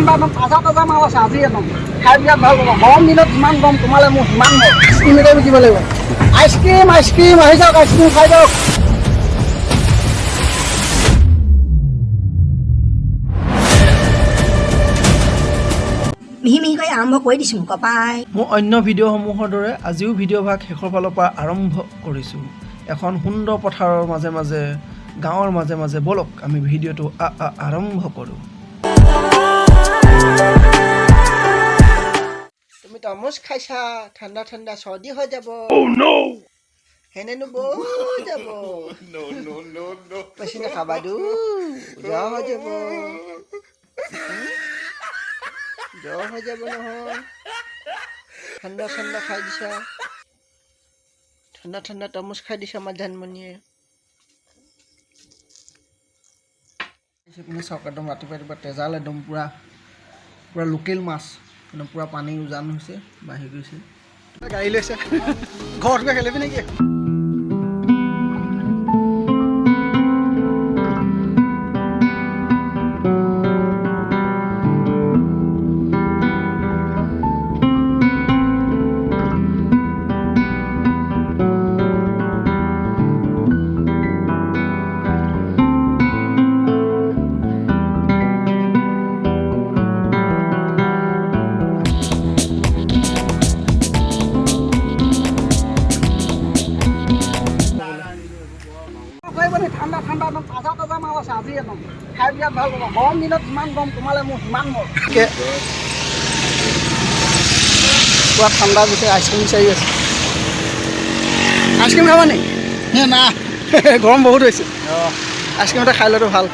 ঠাণ্ডা একদম তাজা তাজা মাল আছে আজি একদম খাই বিৰাট ভাল পাব গৰম দিনত যিমান গৰম তোমালে মোৰ সিমান গৰম স্কিমতে বিকিব লাগিব আইচক্ৰীম আহি যাওক আইচক্ৰীম খাই যাওক মিহি মিহিকৈ আৰম্ভ কৰি দিছোঁ কপাই মোৰ অন্য ভিডিঅ'সমূহৰ দৰে আজিও ভিডিঅ' ভাগ শেষৰ ফালৰ পৰা আৰম্ভ কৰিছোঁ এখন সুন্দৰ পথাৰৰ মাজে মাজে গাঁৱৰ মাজে মাজে বলক আমি ভিডিঅ'টো আৰম্ভ কৰোঁ তুমি তৰমুজ খাইছা ঠাণ্ডা ঠাণ্ডা চৰ্দি হৈ যাব সেনেনো বৈ যাব বেছি নাখাবা জ্বৰ হৈ যাব জ্বৰ হৈ যাব নহয় ঠাণ্ডা ঠাণ্ডা খাই দিছা ঠাণ্ডা ঠাণ্ডা তৰমুজ খাই দিছা আমাৰ ধানমণিয়ে চাওক একদম ৰাতিপুৱা তেজাল একদম পূৰা লোকেল মাছ একদম পূৰা পানী উজান হৈছে বাঢ়ি গৈছে গাড়ী লৈছে ঘৰত গৈ খেলিবি নেকি ঠাণ্ডা ঠাণ্ডা একদম তাজা তাজা মাল আছে আজি একদম খাই বিৰাট ভাল পাব গৰম দিনত যিমান গৰম তোমালে মোৰ সিমান গৰম পুৰা ঠাণ্ডা গৈছে আইচক্ৰীম বিচাৰি আছে আইচক্ৰীম খাবা নি না গৰম বহুত হৈছে আইচক্ৰীম এটা খাই লোৱাটো ভাল